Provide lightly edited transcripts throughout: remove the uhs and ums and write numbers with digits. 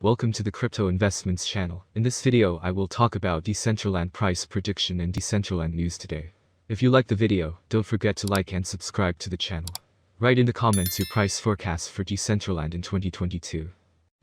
Welcome to the Crypto Investments channel. In this video, I will talk about Decentraland price prediction and Decentraland news today. If you like the video, don't forget to like and subscribe to the channel. Write in the comments your price forecast for Decentraland in 2022.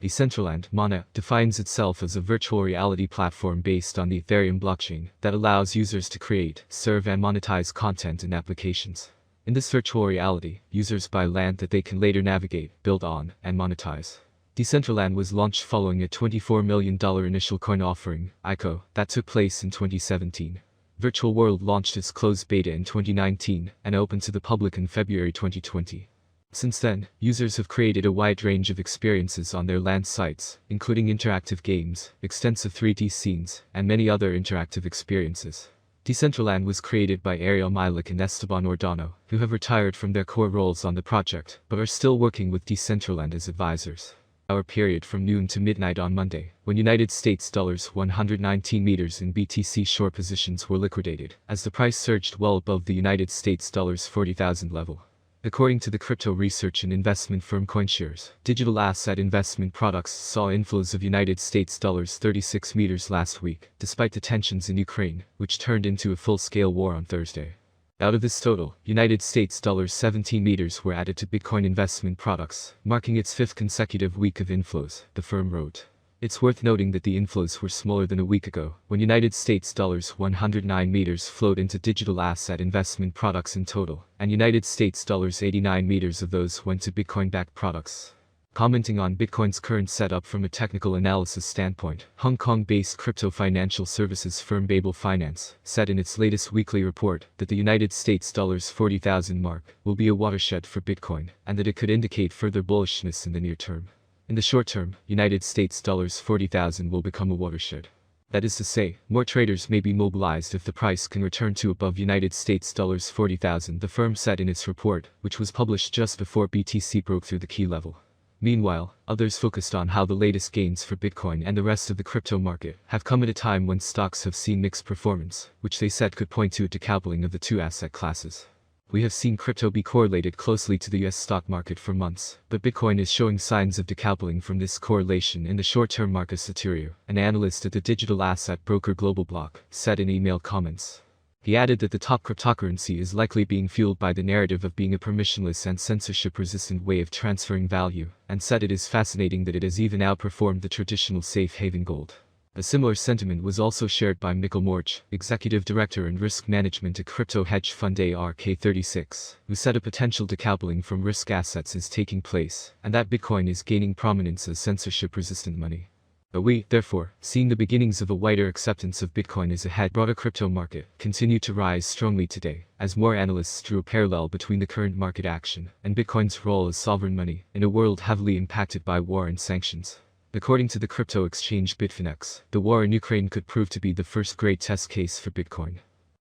Decentraland, MANA, defines itself as a virtual reality platform based on the Ethereum blockchain that allows users to create, serve and monetize content and applications. In this virtual reality, users buy land that they can later navigate, build on, and monetize. Decentraland was launched following a $24 million initial coin offering, ICO, that took place in 2017. Virtual World launched its closed beta in 2019 and opened to the public in February 2020. Since then, users have created a wide range of experiences on their land sites, including interactive games, extensive 3D scenes, and many other interactive experiences. Decentraland was created by Ariel Milik and Esteban Ordano, who have retired from their core roles on the project, but are still working with Decentraland as advisors. Hour period from noon to midnight on Monday, when United States dollars 119 meters in BTC short positions were liquidated, as the price surged well above the United States dollars 40,000 level. According to the crypto research and investment firm CoinShares, digital asset investment products saw inflows of United States dollars 36 meters last week, despite the tensions in Ukraine, which turned into a full-scale war on Thursday. Out of this total, United States dollars 17 meters were added to Bitcoin investment products, marking its fifth consecutive week of inflows, the firm wrote. It's worth noting that the inflows were smaller than a week ago, when United States dollars 109 meters flowed into digital asset investment products in total, and United States dollars 89 meters of those went to Bitcoin-backed products. Commenting on Bitcoin's current setup from a technical analysis standpoint, Hong Kong-based crypto financial services firm Babel Finance said in its latest weekly report that the United States dollars 40,000 mark will be a watershed for Bitcoin, and that it could indicate further bullishness in the near term. In the short term, United States dollars 40,000 will become a watershed. That is to say, more traders may be mobilized if the price can return to above United States dollars 40,000, the firm said in its report, which was published just before BTC broke through the key level. Meanwhile, others focused on how the latest gains for Bitcoin and the rest of the crypto market have come at a time when stocks have seen mixed performance, which they said could point to a decoupling of the two asset classes. We have seen crypto be correlated closely to the US stock market for months, but Bitcoin is showing signs of decoupling from this correlation in the short-term, Marcus Soterio, an analyst at the digital asset broker Global Block, said in email comments. He added that the top cryptocurrency is likely being fueled by the narrative of being a permissionless and censorship-resistant way of transferring value, and said it is fascinating that it has even outperformed the traditional safe haven gold. A similar sentiment was also shared by Mikkel Morch, executive director and risk management at crypto hedge fund ARK36, who said a potential decoupling from risk assets is taking place, and that Bitcoin is gaining prominence as censorship-resistant money. But we, therefore, seeing the beginnings of a wider acceptance of Bitcoin as a broader crypto market, continue to rise strongly today, as more analysts drew a parallel between the current market action and Bitcoin's role as sovereign money in a world heavily impacted by war and sanctions. According to the crypto exchange Bitfinex, the war in Ukraine could prove to be the first great test case for Bitcoin.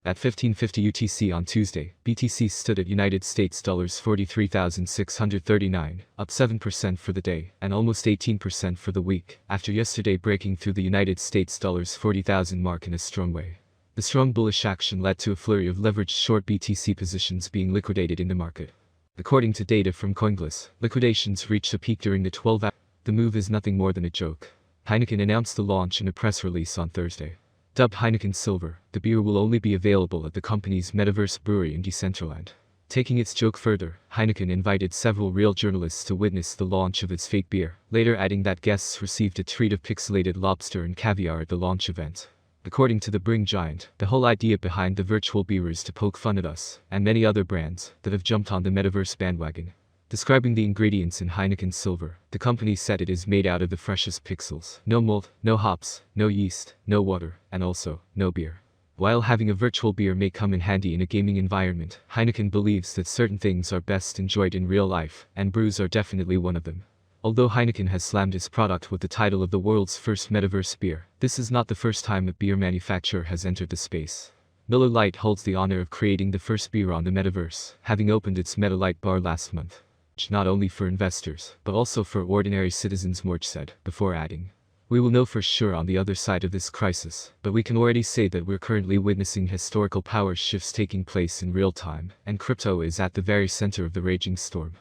At 1550 UTC on Tuesday, BTC stood at United States dollars 43,639, up 7% for the day, and almost 18% for the week, after yesterday breaking through the United States dollars 40,000 mark in a strong way. The strong bullish action led to a flurry of leveraged short BTC positions being liquidated in the market. According to data from CoinGlass, liquidations reached a peak during the 12-hour. The move is nothing more than a joke. Heineken announced the launch in a press release on Thursday. Dubbed Heineken Silver, the beer will only be available at the company's Metaverse brewery in Decentraland. Taking its joke further, Heineken invited several real journalists to witness the launch of its fake beer, later adding that guests received a treat of pixelated lobster and caviar at the launch event. According to the brewing giant, the whole idea behind the virtual beer is to poke fun at us, and many other brands, that have jumped on the Metaverse bandwagon. Describing the ingredients in Heineken Silver, the company said it is made out of the freshest pixels. No malt, no hops, no yeast, no water, and also, no beer. While having a virtual beer may come in handy in a gaming environment, Heineken believes that certain things are best enjoyed in real life, and brews are definitely one of them. Although Heineken has slammed its product with the title of the world's first Metaverse beer, this is not the first time a beer manufacturer has entered the space. Miller Lite holds the honor of creating the first beer on the Metaverse, having opened its Meta Lite bar last month. Not only for investors, but also for ordinary citizens, Morch said, before adding. We will know for sure on the other side of this crisis, but we can already say that we're currently witnessing historical power shifts taking place in real time, and crypto is at the very center of the raging storm.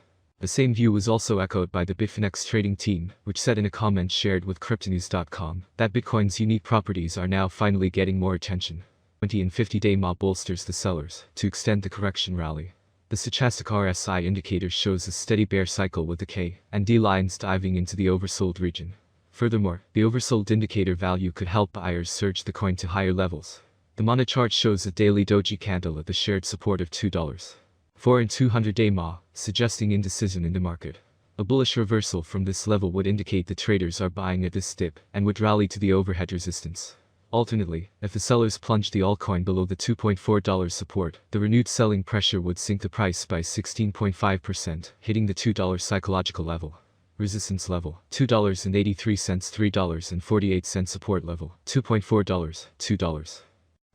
The same view was also echoed by the Bitfinex trading team, which said in a comment shared with cryptonews.com that Bitcoin's unique properties are now finally getting more attention. 20 and 50-day MA bolsters the sellers to extend the correction rally. The stochastic RSI indicator shows a steady bear cycle with the K and D lines diving into the oversold region. Furthermore, the oversold indicator value could help buyers surge the coin to higher levels. The Mana chart shows a daily doji candle at the shared support of $2. 4 and 200-day MA, suggesting indecision in the market. A bullish reversal from this level would indicate the traders are buying at this dip and would rally to the overhead resistance. Alternately, if the sellers plunge the altcoin below the $2.4 support, the renewed selling pressure would sink the price by 16.5%, hitting the $2 psychological level. Resistance level, $2.83, $3.48 support level, $2.4, $2.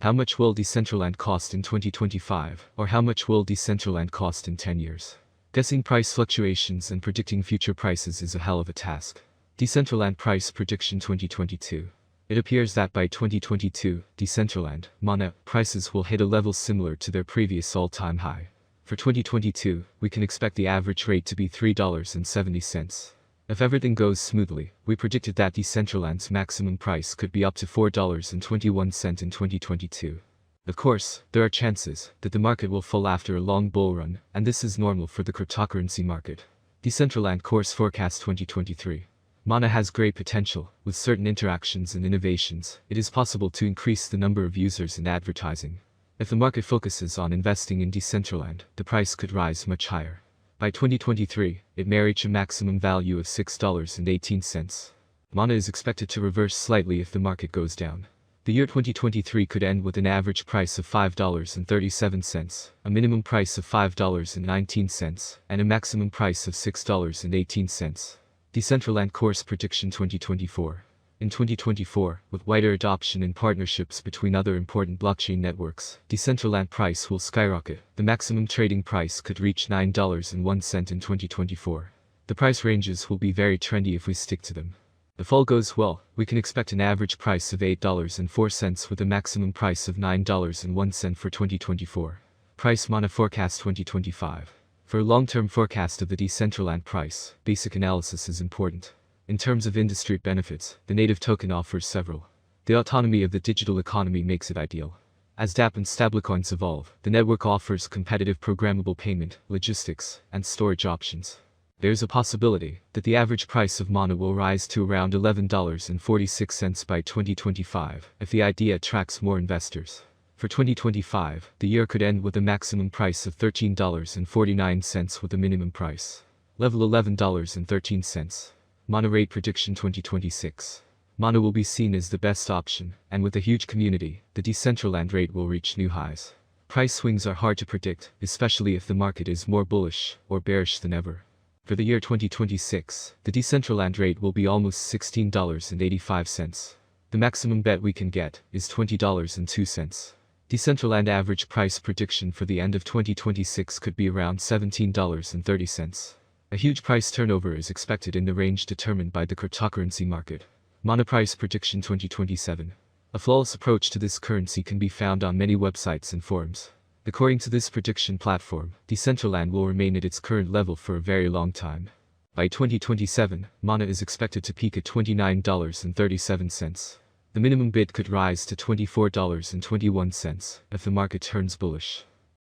How much will Decentraland cost in 2025, or how much will Decentraland cost in 10 years? Guessing price fluctuations and predicting future prices is a hell of a task. Decentraland price prediction 2022. It appears that by 2022, Decentraland, Mana, prices will hit a level similar to their previous all-time high. For 2022, we can expect the average rate to be $3.70. If everything goes smoothly, we predicted that Decentraland's maximum price could be up to $4.21 in 2022. Of course, there are chances that the market will fall after a long bull run, and this is normal for the cryptocurrency market. Decentraland Course Forecast 2023. Mana has great potential. With certain interactions and innovations, it is possible to increase the number of users and advertising. If the market focuses on investing in Decentraland, the price could rise much higher. By 2023, it may reach a maximum value of $6.18. Mana is expected to reverse slightly if the market goes down. The year 2023 could end with an average price of $5.37, a minimum price of $5.19, and a maximum price of $6.18. Decentraland Course Prediction 2024. In 2024, with wider adoption and partnerships between other important blockchain networks, Decentraland price will skyrocket. The maximum trading price could reach $9.01 in 2024. The price ranges will be very trendy if we stick to them. If all goes well, we can expect an average price of $8.04 with a maximum price of $9.01 for 2024. Price Mana Forecast 2025. For a long-term forecast of the Decentraland price, basic analysis is important. In terms of industry benefits, the native token offers several. The autonomy of the digital economy makes it ideal. As dApp and stablecoins evolve, the network offers competitive programmable payment, logistics, and storage options. There's a possibility that the average price of Mana will rise to around $11.46 by 2025 if the idea attracts more investors. For 2025, the year could end with a maximum price of $13.49 with a minimum price. Level $11.13. Mana Rate Prediction 2026. Mana will be seen as the best option, and with a huge community, the Decentraland rate will reach new highs. Price swings are hard to predict, especially if the market is more bullish or bearish than ever. For the year 2026, the Decentraland rate will be almost $16.85. The maximum bet we can get is $20.02. Decentraland average price prediction for the end of 2026 could be around $17.30. A huge price turnover is expected in the range determined by the cryptocurrency market. Mana Price Prediction 2027. A flawless approach to this currency can be found on many websites and forums. According to this prediction platform, Decentraland will remain at its current level for a very long time. By 2027, Mana is expected to peak at $29.37. The minimum bid could rise to $24.21 if the market turns bullish.